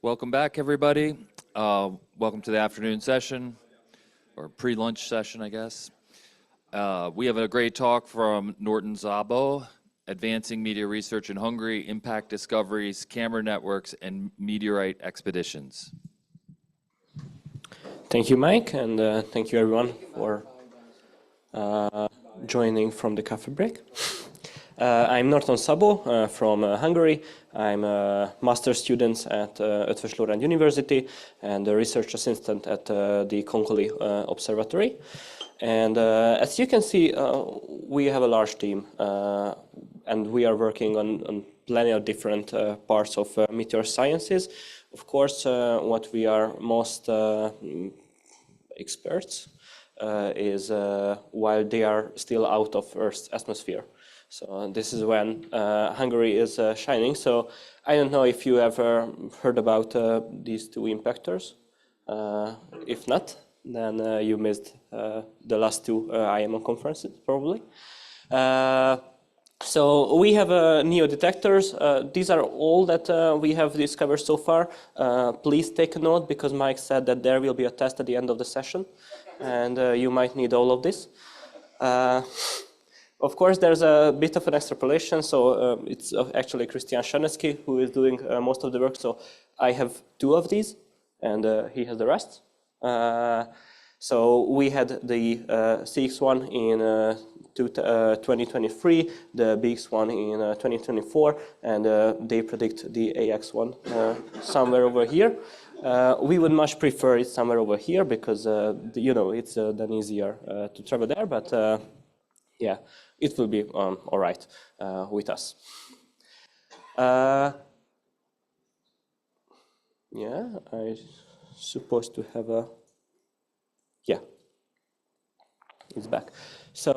Welcome back, everybody. Welcome to the afternoon session, or pre-lunch session, I guess. We have a great talk from Norton Szabo, Advancing Meteor Research in Hungary, Impact Discoveries, Camera Networks, and Meteorite Expeditions. Thank you, Mike, and thank you, everyone, for joining from the coffee break. I'm Norton Szabo from Hungary. I'm a master's student at Eötvös Loránd University and a research assistant at the Konkoly Observatory. And as you can see, we have a large team, and we are working on plenty of different parts of meteor sciences. Of course, what we are most experts is while they are still out of Earth's atmosphere. So this is when Hungary is shining. So I don't know if you ever heard about these two impactors. If not, then you missed the last two IMO conferences, probably. So we have NEO detectors. These are all that we have discovered so far. Please take a note, because Mike said that there will be a test at the end of the session, and you might need all of this. Of course, there's a bit of an extrapolation, so it's actually Christian Czarnecki who is doing most of the work. So I have two of these, and he has the rest. So we had the CX1 in 2023, the BX1 in 2024, and they predict the AX1 somewhere over here. We would much prefer it somewhere over here, because it's then easier to travel there. But yeah, it will be all right with us. Yeah, I'm supposed to have a. Yeah, it's back. So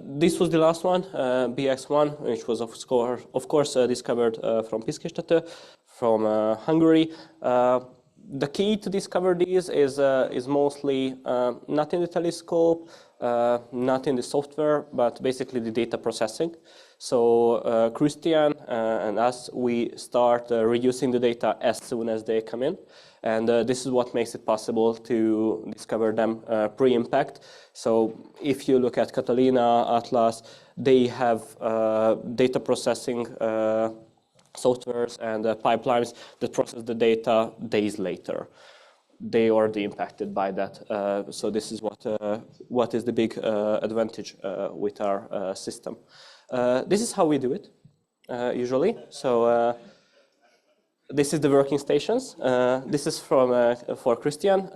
this was the last one, BX1, which was of course discovered from Piszkéstető, from Hungary. The key to discover these is mostly not in the telescope, not in the software, but basically the data processing. So Christian and us, we start reducing the data as soon as they come in. And this is what makes it possible to discover them pre-impact. So if you look at Catalina, Atlas, they have data processing softwares and pipelines that process the data days later. They are already impacted by that. So this is what is the big advantage with our system. This is how we do it usually. So this is the working stations. This is for Christian.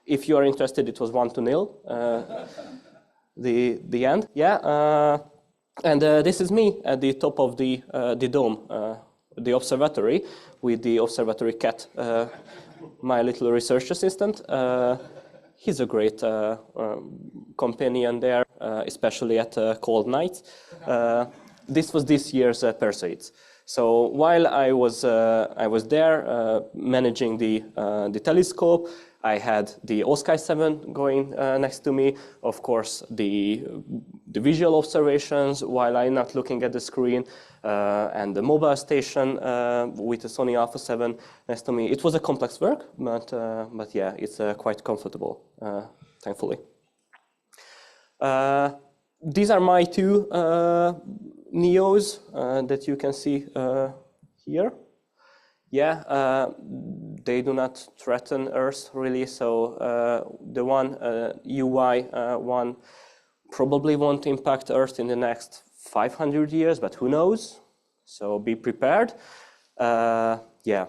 If you are interested, it was 1-0. The end. Yeah. And this is me at the top of the dome, the observatory, with the observatory cat, my little research assistant. He's a great companion there, especially at cold nights. This was this year's Perseids. So while I was there managing the telescope, I had the OSKY 7 going next to me. Of course, the visual observations while I'm not looking at the screen, and the mobile station with the Sony Alpha 7 next to me. It was a complex work, but yeah, it's quite comfortable, thankfully. These are my two NEOs that you can see here. Yeah, they do not threaten Earth really. So the one UY one probably won't impact Earth in the next 500 years, but who knows? So be prepared. Yeah.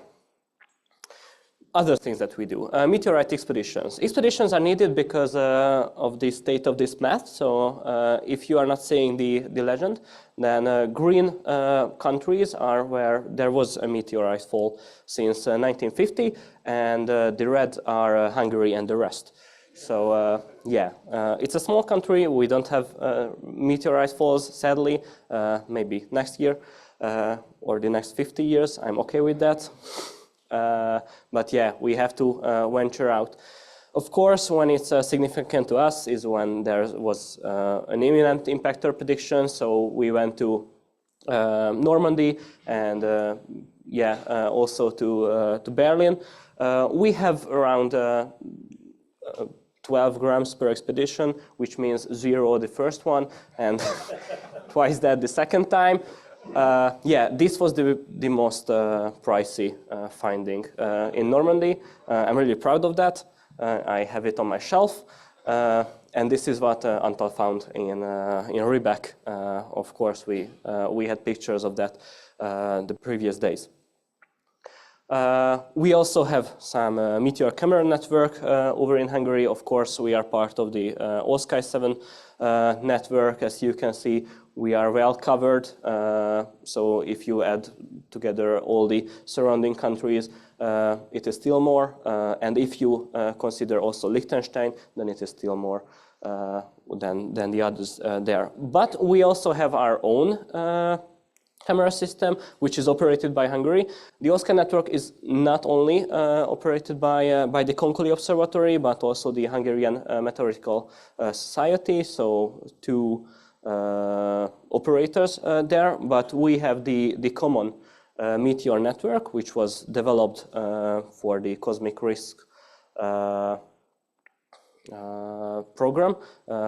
Other things that we do. Meteorite expeditions. Expeditions are needed because of the state of this math. So if you are not saying the legend, then green countries are where there was a meteorite fall since 1950, and the red are Hungary and the rest. So yeah, it's a small country. We don't have meteorite falls, sadly. Maybe next year or the next 50 years. I'm okay with that. But yeah, we have to venture out. Of course, when it's significant to us is when there was an imminent impactor prediction. So we went to Normandy and also to Berlin. We have around 12 grams per expedition, which means 0 the first one and twice that the second time. This was the most pricey finding in Normandy. I'm really proud of that. I have it on my shelf. And this is what Antal found in Riebeck. Of course, we had pictures of that the previous days. We also have some Meteor camera network over in Hungary. Of course, we are part of the All-Sky 7 network. As you can see, we are well covered. So if you add together all the surrounding countries, it is still more. And if you consider also Liechtenstein, then it is still more than the others there. But we also have our own camera system, which is operated by Hungary. The All-Sky network is not only operated by the Konkoly Observatory, but also the Hungarian Meteorological Society, so two operators there. But we have the common Meteor network, which was developed for the cosmic risk program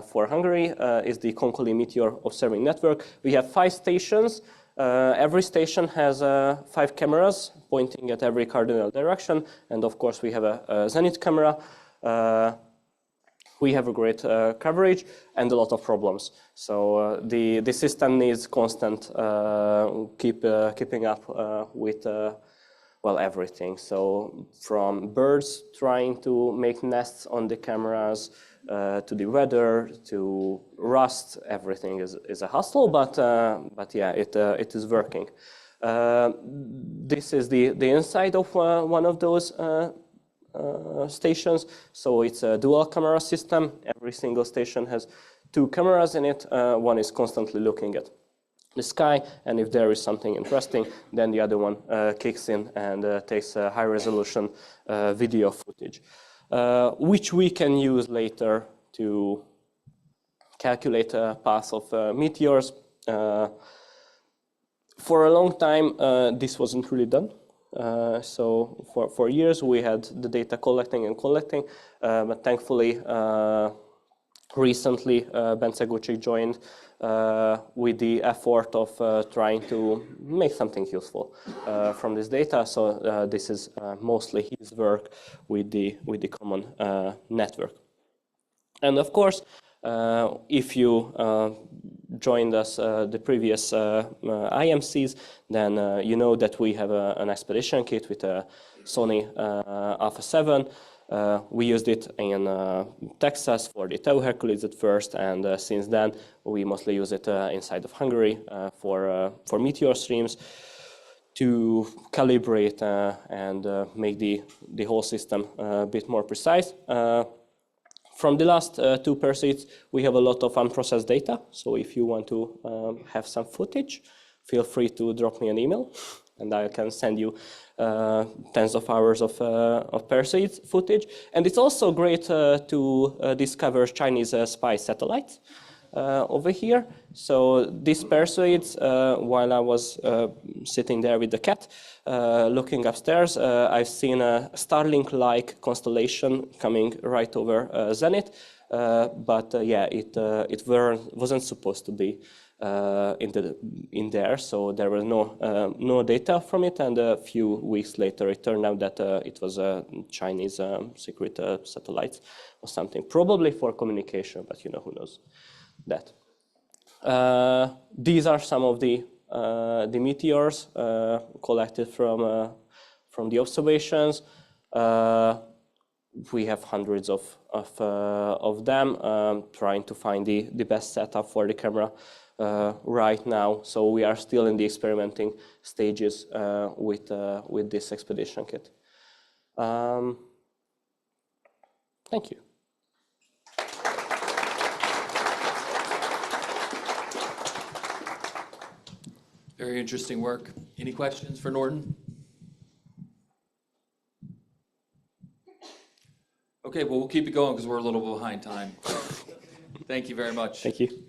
for Hungary, is the Konkoly Meteor Observing Network. We have 5 stations. Every station has 5 cameras pointing at every cardinal direction, and of course we have a zenith camera. We have a great coverage and a lot of problems. So the system needs constant keeping up with everything. So from birds trying to make nests on the cameras, to the weather, to rust, everything is a hustle, but yeah, it is working. This is the inside of one of those stations. So it's a dual camera system. Every single station has 2 cameras in it. One is constantly looking at the sky, and if there is something interesting, then the other one kicks in and takes a high-resolution video footage, which we can use later to calculate paths of meteors. For a long time, this wasn't really done. So for years, we had the data collecting, but thankfully, recently, Bence Gucik joined with the effort of trying to make something useful from this data. So this is mostly his work with the common network. And of course, if you joined us the previous IMCs, then you know that we have an expedition kit with a Sony Alpha 7. We used it in Texas for the Tau Hercules at first, and since then we mostly use it inside of Hungary for meteor streams to calibrate and make the whole system a bit more precise. From the last 2 pursuits, we have a lot of unprocessed data. So if you want to have some footage, feel free to drop me an email, and I can send you tens of hours of pursuit footage. And it's also great to discover Chinese spy satellites over here. So these pursuits, while I was sitting there with the cat, looking upstairs, I've seen a Starlink-like constellation coming right over zenith. But it wasn't supposed to be in there, so there was no data from it. And a few weeks later, it turned out that it was a Chinese secret satellite or something, probably for communication, but who knows that. These are some of the meteors collected from the observations. We have hundreds of them, trying to find the best setup for the camera right now. So we are still in the experimenting stages with this expedition kit. Thank you. Very interesting work. Any questions for Norton? Okay, well, we'll keep it going because we're a little behind time. Thank you very much. Thank you.